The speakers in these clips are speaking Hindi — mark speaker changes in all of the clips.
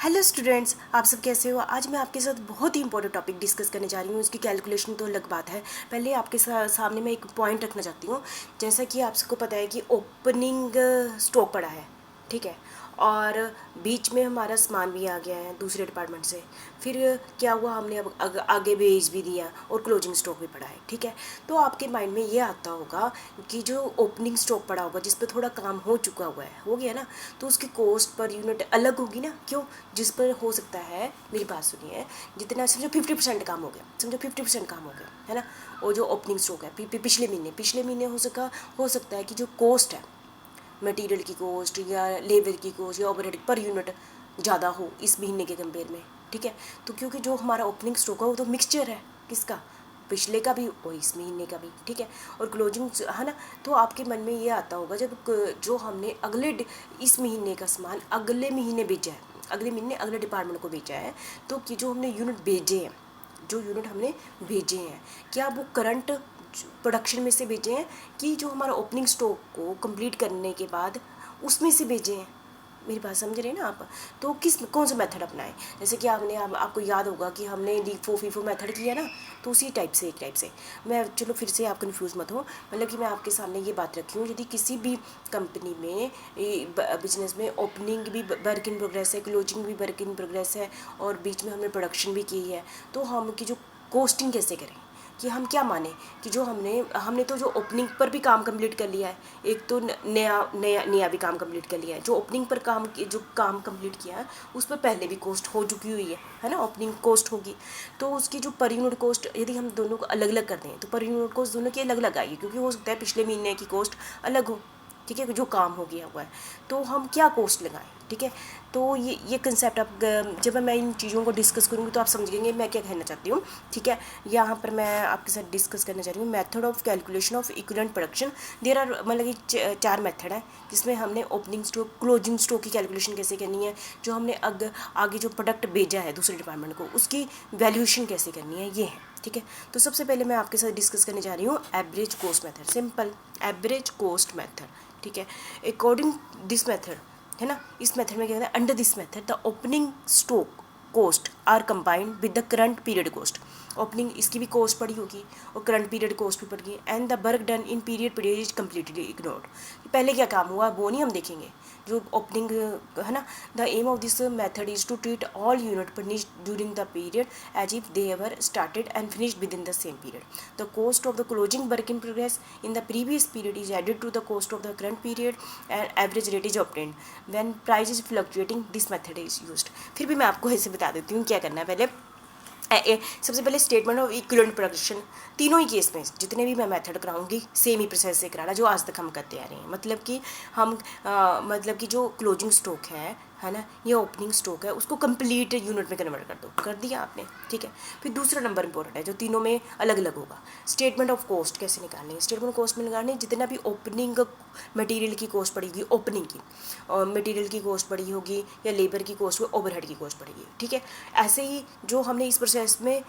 Speaker 1: हेलो स्टूडेंट्स, आप सब कैसे हो। आज मैं आपके साथ बहुत ही इंपॉर्टेंट टॉपिक डिस्कस करने जा रही हूँ। उसकी कैलकुलेशन तो अलग बात है। पहले आपके सामने मैं एक पॉइंट रखना चाहती हूँ। जैसा कि आप सबको पता है कि ओपनिंग स्टॉक पड़ा है, ठीक है, और बीच में हमारा सामान भी आ गया है दूसरे डिपार्टमेंट से। फिर क्या हुआ, हमने अब आगे भेज भी दिया और क्लोजिंग स्टॉक भी पड़ा है, ठीक है। तो आपके माइंड में ये आता होगा कि जो ओपनिंग स्टॉक पड़ा होगा जिस पर थोड़ा काम हो चुका हुआ है, हो गया ना, तो उसकी कॉस्ट पर यूनिट अलग होगी ना। क्यों? जिस पर हो सकता है, मेरी बात सुनिए, जितना समझो 50% काम हो गया, समझो 50% काम हो गया है ना। और जो ओपनिंग स्टॉक है पिछले महीने हो सकता है कि जो कॉस्ट है मटेरियल की कॉस्ट या लेबर की कॉस्ट या ओवरहेड पर यूनिट ज़्यादा हो इस महीने के कंपेयर में, ठीक है। तो क्योंकि जो हमारा ओपनिंग स्टॉक है वो तो मिक्सचर है, किसका? पिछले का भी और इस महीने का भी, ठीक है। और क्लोजिंग है ना, तो आपके मन में ये आता होगा जब जो हमने इस महीने का सामान अगले महीने बेचा है, अगले महीने अगले डिपार्टमेंट को बेचा है, तो कि जो हमने यूनिट भेजे हैं, जो यूनिट हमने भेजे हैं, क्या वो करंट प्रोडक्शन में से भेजे हैं कि जो हमारा ओपनिंग स्टॉक को कंप्लीट करने के बाद उसमें से भेजे हैं? मेरी बात समझ रहे हैं ना आप। तो कौन सा मेथड अपनाएं? जैसे कि आपको याद होगा कि हमने लीफो फीफो मेथड किया ना, तो उसी टाइप से, एक टाइप से मैं, चलो फिर से आप कंफ्यूज मत हो, मतलब कि मैं आपके सामने ये बात रखी हूँ। यदि किसी भी कंपनी में बिजनेस में ओपनिंग भी वर्क इन प्रोग्रेस है, क्लोजिंग भी वर्क इन प्रोग्रेस है, और बीच में हमने प्रोडक्शन भी की है, तो हम की जो कोस्टिंग कैसे करें, कि हम क्या माने कि जो हमने तो जो ओपनिंग पर भी काम कंप्लीट कर लिया है, एक तो नया नया नया भी काम कंप्लीट कर लिया है। जो ओपनिंग पर जो काम कंप्लीट किया है उस पर पहले भी कॉस्ट हो चुकी हुई है ना, ओपनिंग कॉस्ट होगी। तो उसकी जो पर यूनिट कॉस्ट यदि हम दोनों को अलग अलग करते हैं तो पर यूनिट कॉस्ट दोनों की अलग अलग आएगी, क्योंकि हो सकता है पिछले महीने की कॉस्ट अलग हो, ठीक है, जो काम हो गया हुआ है। तो हम क्या कॉस्ट लगाएं, ठीक है। तो ये कंसेप्ट आप जब मैं इन चीज़ों को डिस्कस करूँगी तो आप समझेंगे मैं क्या कहना चाहती हूँ, ठीक है। यहाँ पर मैं आपके साथ डिस्कस करना चाह रही हूँ method of calculation of equivalent production. There are, मतलब कि 4 मेथड है जिसमें हमने ओपनिंग स्टॉक क्लोजिंग स्टॉक की कैलकुलेशन कैसे करनी है, जो हमने आगे जो प्रोडक्ट भेजा है दूसरे डिपार्टमेंट को उसकी वैल्यूएशन कैसे करनी है, ये है, ठीक है। तो सबसे पहले मैं आपके साथ डिस्कस करने जा रही हूँ average cost method, simple average cost method, ठीक है। अकॉर्डिंग दिस मेथड, है ना, इस मेथड में क्या होता है, under this method the opening stock cost are combined with the current period cost. Opening इसकी भी कॉस्ट पड़ी होगी और करंट पीरियड कॉस्ट भी पड़ेगी, and the work done in period is completely ignored. पहले क्या काम हुआ वो नहीं हम देखेंगे, जो ओपनिंग है ना। The aim of this method is to treat all unit finished during the period as if they ever started and finished within the same period. The cost of the closing work in progress in the previous period is added to the cost of the current period and average rate is obtained when price is fluctuating, this method is used. फिर भी मैं आपको ऐसे बता देती हूँ क्या करना है। पहले सबसे पहले स्टेटमेंट ऑफ इक्विवेलेंट प्रोडक्शन, तीनों ही केस में जितने भी मैं मेथड कराऊंगी सेम ही प्रोसेस से कराना जो आज तक हम करते आ रहे हैं। मतलब कि हम मतलब कि जो क्लोजिंग स्टॉक है ना, ये ओपनिंग स्टॉक है, उसको कंप्लीट यूनिट में कन्वर्ट कर दो, कर दिया आपने, ठीक है। फिर दूसरा नंबर इंपॉर्टेंट है जो तीनों में अलग अलग होगा, स्टेटमेंट ऑफ कॉस्ट कैसे निकालनी है। स्टेटमेंट ऑफ कॉस्ट में निकालनी जितना भी ओपनिंग मटेरियल की कॉस्ट पड़ेगी ओपनिंग की, और मटेरियल की कॉस्ट पड़ी होगी या लेबर की कॉस्ट, ओवरहेड की कॉस्ट पड़ेगी, ठीक है। ऐसे ही जो हमने इस प्रोसेस में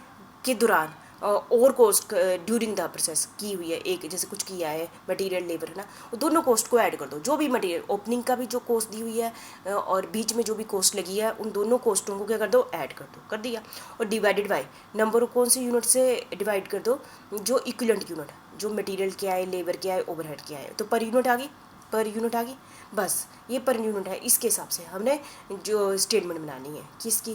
Speaker 1: के दौरान और कॉस्ट ड्यूरिंग द प्रोसेस की हुई है, एक जैसे कुछ किया है मटेरियल लेबर, है ना, वो दोनों कॉस्ट को ऐड कर दो। जो भी मटेरियल ओपनिंग का भी जो कॉस्ट दी हुई है और बीच में जो भी कॉस्ट लगी है उन दोनों कॉस्टों को क्या कर दो, ऐड कर दो, कर दिया। और डिवाइडेड बाय नंबर कौन से यूनिट से डिवाइड कर दो, जो इक्विवेलेंट यूनिट, जो मटेरियल क्या है, लेबर क्या है, ओवरहेड क्या है, तो पर यूनिट आ गई, पर यूनिट आ गई। बस ये पर यूनिट है, इसके हिसाब से हमने जो स्टेटमेंट बनानी है कि इसकी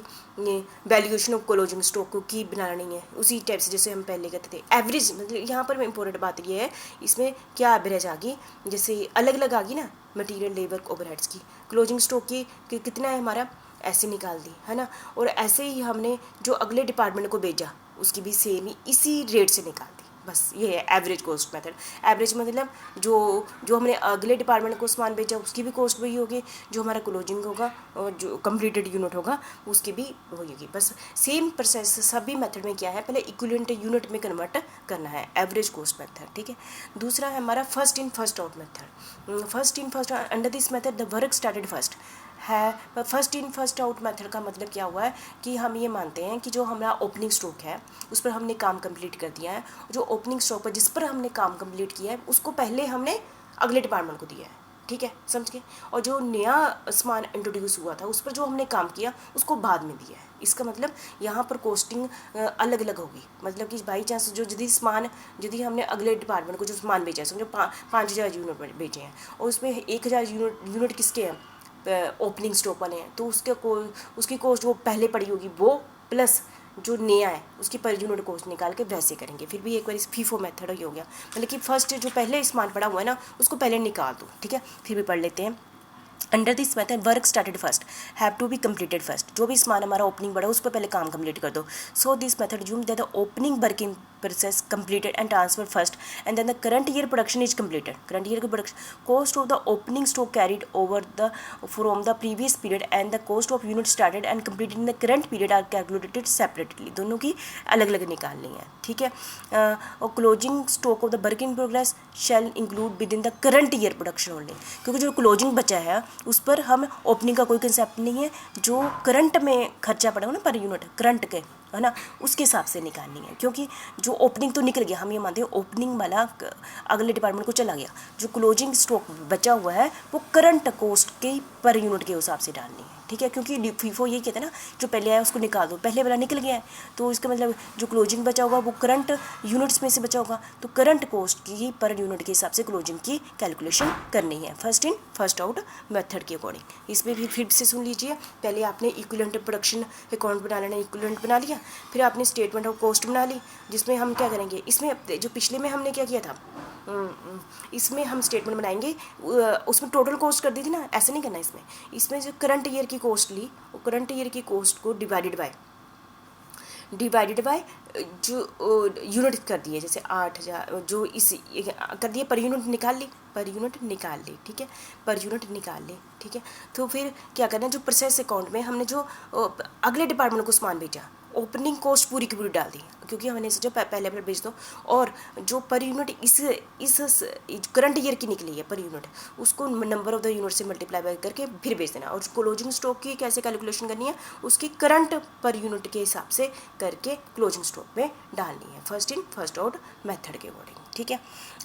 Speaker 1: वैल्यूएशन ऑफ क्लोजिंग स्टॉक की बनानी है उसी टाइप से जैसे हम पहले कहते थे। एवरेज मतलब यहाँ पर इंपॉर्टेंट बात ये है, इसमें क्या एवरेज आ गई, जैसे अलग अलग आ गई ना मटेरियल लेबर ओवरहेड्स की, क्लोजिंग स्टॉक की कि कितना है हमारा, ऐसे निकाल दी, है ना। और ऐसे ही हमने जो अगले डिपार्टमेंट को भेजा उसकी भी सेम ही इसी रेट से निकाल दी। बस ये है एवरेज कॉस्ट मेथड। एवरेज मतलब जो जो हमने अगले डिपार्टमेंट को सामान बेचा उसकी भी कॉस्ट वही होगी, जो हमारा क्लोजिंग होगा और जो कंप्लीटेड यूनिट होगा उसकी भी वही होगी। बस सेम प्रोसेस सभी मेथड में क्या है, पहले इक्विवेलेंट यूनिट में कन्वर्ट करना है, एवरेज कॉस्ट मेथड, ठीक है। दूसरा है हमारा first in first out method. First in first under this method the work started first है। First in first out method का मतलब क्या हुआ है कि हम ये मानते हैं कि जो हमारा ओपनिंग स्टॉक है उस पर हमने काम कंप्लीट कर दिया है, जो ओपनिंग स्टॉक पर जिस पर हमने काम कंप्लीट किया है उसको पहले हमने अगले डिपार्टमेंट को दिया है, ठीक है, समझ गए। और जो नया सामान इंट्रोड्यूस हुआ था उस पर जो हमने काम किया उसको बाद में दिया है। इसका मतलब यहाँ पर कॉस्टिंग अलग अलग होगी। मतलब कि बाई चांस जो यदि सामान यदि हमने अगले डिपार्टमेंट को जो सामान बेचा है, समझो 5,000 यूनिट बेचे हैं और उसमें 1,000 यूनिट किसके हैं, ओपनिंग स्टॉक वाले हैं, तो उसकी कॉस्ट वो पहले पड़ी होगी वो प्लस जो नया है उसकी पर यूनिट कॉस्ट निकाल के वैसे करेंगे। फिर भी एक बार फीफो मेथड ही हो गया, मतलब कि फर्स्ट जो पहले सामान पड़ा हुआ है ना उसको पहले निकाल दो। ठीक है, फिर भी पढ़ लेते हैं। Under this method work started first have to be completed first. जो भी सामान हमारा ओपनिंग बढ़ा उस पर पहले काम कंप्लीट कर दो। So this method assume that the opening working process completed and transfer first and then the current year production is completed. Current year की production cost of the opening stock carried over the from the previous period and the cost of unit started and completed in the current period are calculated separately. दोनों की अलग अलग निकालनी है। ठीक है, और closing stock of the work in progress shall include with in the current year production only. क्योंकि जो क्लोजिंग बचा है उस पर हम ओपनिंग का कोई कंसेप्ट नहीं है, जो करंट में खर्चा पड़ा हो ना पर यूनिट करंट के, है ना, उसके हिसाब से निकालनी है। क्योंकि जो ओपनिंग तो निकल गया, हम ये मानते हैं ओपनिंग वाला अगले डिपार्टमेंट को चला गया, जो क्लोजिंग स्टॉक बचा हुआ है वो करंट कॉस्ट के पर यूनिट के हिसाब से डालनी है। ठीक है, क्योंकि फीफो ये कहते हैं ना जो पहले आया उसको निकाल दो, पहले वाला निकल गया है तो इसका मतलब जो क्लोजिंग बचा होगा वो करंट यूनिट्स में से बचा होगा, तो करंट कॉस्ट की पर यूनिट के हिसाब से क्लोजिंग की कैलकुलेशन करनी है first in first out method के अकॉर्डिंग। इसमें भी फिर से सुन लीजिए, पहले आपने इक्विवेलेंट प्रोडक्शन अकाउंट बना लेना, इक्विवेलेंट बना लिया, फिर आपने स्टेटमेंट ऑफ कॉस्ट बना ली, जिसमें हम क्या करेंगे, इसमें जो पिछले में हमने क्या किया था, इसमें हम स्टेटमेंट बनाएंगे, उसमें टोटल कॉस्ट कर दी थी ना, ऐसे नहीं करना। इसमें जो करंट ईयर की कॉस्ट ली, वो करंट ईयर की कॉस्ट को डिवाइडेड बाय जो यूनिट कर दिए, जैसे 8,000 जो इस कर दिए पर यूनिट निकाल ली, ठीक है, पर यूनिट निकाल ली। ठीक है, तो फिर क्या करना है, जो प्रोसेस अकाउंट में हमने जो अगले डिपार्टमेंट को सामान भेजा, ओपनिंग कॉस्ट पूरी की पूरी डाल दी, क्योंकि हमने सोचा पहले भेज दो, और जो पर यूनिट इस करंट ईयर की निकली है पर यूनिट, उसको नंबर ऑफ द यूनिट से मल्टीप्लाई करके फिर भेज देना। और क्लोजिंग स्टॉक की कैसे कैलकुलेशन करनी है, उसकी करंट पर यूनिट के हिसाब से करके क्लोजिंग स्टॉक में डालनी है first in first out method के अकॉर्डिंग। ठीक है,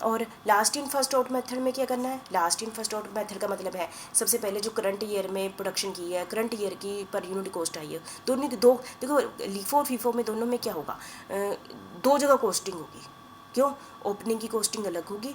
Speaker 1: और last in first out method में क्या करना है, last in first out method का मतलब है सबसे पहले जो करंट ईयर में प्रोडक्शन की है, करंट ईयर की पर यूनिट कॉस्ट आई है, दोनों की दो, देखो लीफो और फीफो में दोनों में क्या होगा, दो जगह कॉस्टिंग होगी। क्यों, ओपनिंग की कॉस्टिंग अलग होगी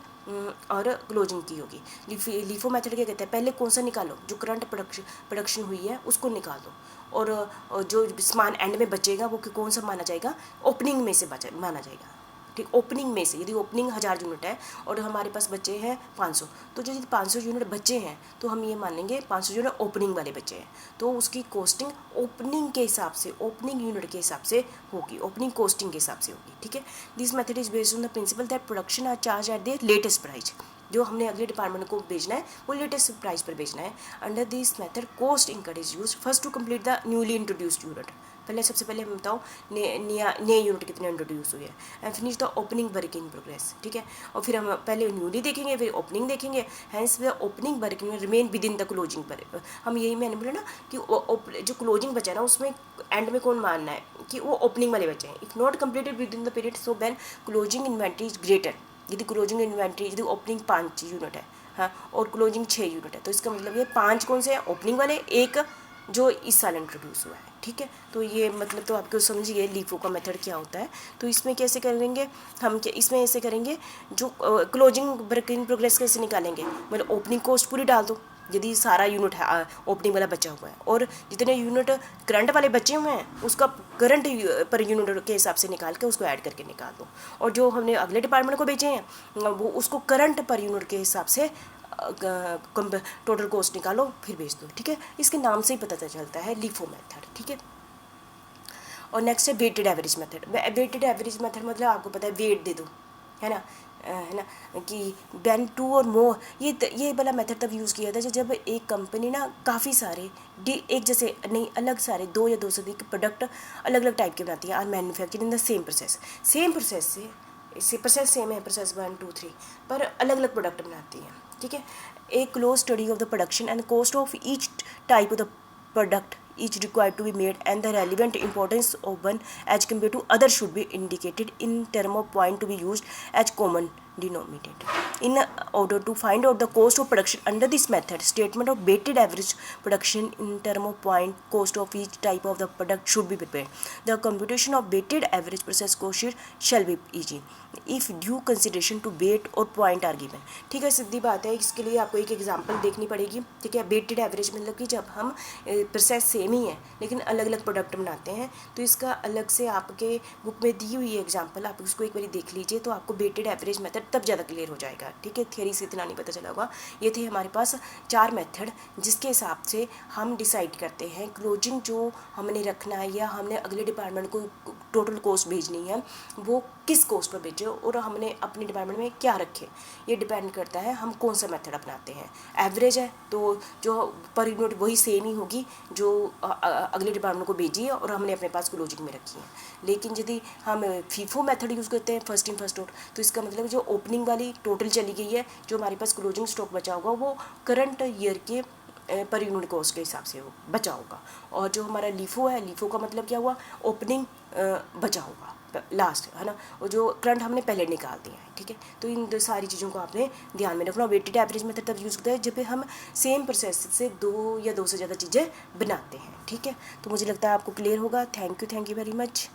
Speaker 1: और क्लोजिंग की होगी। लीफो मेथड क्या कहते हैं, पहले कौन सा निकालो, जो करंट प्रोडक्शन हुई है उसको निकाल दो, और जो सामान एंड में बचेगा वो कौन सा माना जाएगा, ओपनिंग में से माना जाएगा। ठीक, ओपनिंग में से, यदि ओपनिंग 1000 यूनिट है और हमारे पास बचे हैं 500, तो जो 500 यूनिट बचे हैं तो हम ये मान लेंगे 500 यूनिट ओपनिंग वाले बचे हैं, तो उसकी कॉस्टिंग ओपनिंग के हिसाब से, ओपनिंग यूनिट के हिसाब से होगी, ओपनिंग कॉस्टिंग के हिसाब से होगी। ठीक है, this method is based on the principle that production are charge at the latest price. जो हमने अगले डिपार्टमेंट को भेजना है वो लेटेस्ट प्राइस पर भेजना है। Under this method cost incur is use first to complete the newly introduced unit. पहले सबसे पहले हम बताओ नए यूनिट कितने इंट्रोड्यूस हुए हैं, and finish the opening work in progress. ठीक है, और फिर हम पहले न्यूली देखेंगे फिर ओपनिंग देखेंगे, hence the opening work in remain within the closing पर। हम यही मैंने बोला ना कि जो क्लोजिंग बचा है ना उसमें एंड में कौन मानना है कि वो ओपनिंग वाले बचे हैं। If not completed within the period so then closing inventory is greater. यदि क्लोजिंग इन्वेंट्री, यदि ओपनिंग 5 यूनिट है, हाँ, और क्लोजिंग 6 यूनिट है, तो इसका मतलब ये 5 कौन से हैं, ओपनिंग वाले, एक जो इस साल इंट्रोड्यूस हुआ है। ठीक है, तो ये मतलब तो आपको समझिए लीफो का मेथड क्या होता है। तो इसमें कैसे करेंगे हम, क्या इसमें ऐसे करेंगे, जो क्लोजिंग वर्क इन प्रोग्रेस कैसे निकालेंगे, मतलब ओपनिंग कॉस्ट पूरी डाल दो यदि सारा यूनिट है ओपनिंग वाला बचा हुआ है, और जितने यूनिट करंट वाले बचे हुए हैं उसका करंट पर यूनिट के हिसाब से निकाल के उसको ऐड करके निकाल दो, और जो हमने अगले डिपार्टमेंट को बेचे हैं वो उसको करंट पर यूनिट के हिसाब से टोटल कॉस्ट निकालो फिर बेच दो। ठीक है, इसके नाम से ही पता चलता है लीफो मेथड। ठीक है, और नेक्स्ट है weighted average method. Weighted average method मतलब आपको पता है वेट दे दो, है ना कि व्हेन 2 और मोर, ये वाला मेथड तब यूज़ किया था जब एक कंपनी ना काफ़ी सारे एक जैसे नहीं, अलग सारे 2 या 2 से अधिक प्रोडक्ट अलग अलग टाइप के बनाती है, are manufacture in the same process से प्रोसेस सेम है, प्रोसेस 1 2 3, पर अलग अलग प्रोडक्ट बनाती हैं। ठीक है, a close study of the production and cost of each type of the product each required to be made and the relevant importance of one as compared to other should be indicated in term of point to be used as common denominator. In order to find out the cost of production under this method, statement of weighted average production in term of point cost of each type of the product should be prepared. The computation of weighted average process cost shall be easy if due consideration to weight और point are given. ठीक है, सीधी बात है, इसके लिए आपको एक एग्जांपल देखनी पड़ेगी. ठीक है, वेटेड एवरेज मतलब कि जब हम प्रोसेस सेम ही है लेकिन अलग अलग प्रोडक्ट बनाते हैं तो इसका अलग से आपके बुक में दी हुई है एग्जांपल, आप उसको एक बार देख लीजिए तो आपको वेटेड एवरेज मेथड तब ज़्यादा क्लियर हो जाएगा. ठीक है, थियरी से इतना नहीं पता चला होगा. ये थे हमारे पास 4 मेथड जिसके हिसाब से हम डिसाइड करते हैं क्लोजिंग जो हमने रखना है या हमने अगले डिपार्टमेंट को टोटल कॉस्ट भेजनी है वो किस कॉस्ट पर भेजे और हमने अपने डिपार्टमेंट में क्या रखे. ये डिपेंड करता है हम कौन सा मेथड अपनाते हैं. एवरेज है तो जो पर यूनिट वही सेम ही होगी जो अगले डिपार्टमेंट को भेजी है और हमने अपने पास क्लोजिंग में रखी है. लेकिन यदि हम फीफो मेथड यूज़ करते हैं फर्स्ट इन फर्स्ट आउट तो इसका मतलब जो ओपनिंग वाली टोटल चली गई है जो हमारे पास क्लोजिंग स्टॉक बचा होगा वो करंट ईयर के पर यूनिट कॉस्ट के हिसाब से बचा होगा. और जो हमारा लीफो है, लीफो का मतलब क्या हुआ, ओपनिंग बचा होगा लास्ट, है ना, और जो करंट हमने पहले निकाल दिया है. ठीक है, तो इन सारी चीज़ों को आपने ध्यान में रखना. वेटेड एवरेज मेथड तब यूज़ करते हैं जब हम सेम प्रोसेस से 2 या 2 से ज़्यादा चीज़ें बनाते हैं. ठीक है, तो मुझे लगता है आपको क्लियर होगा. Thank you very much.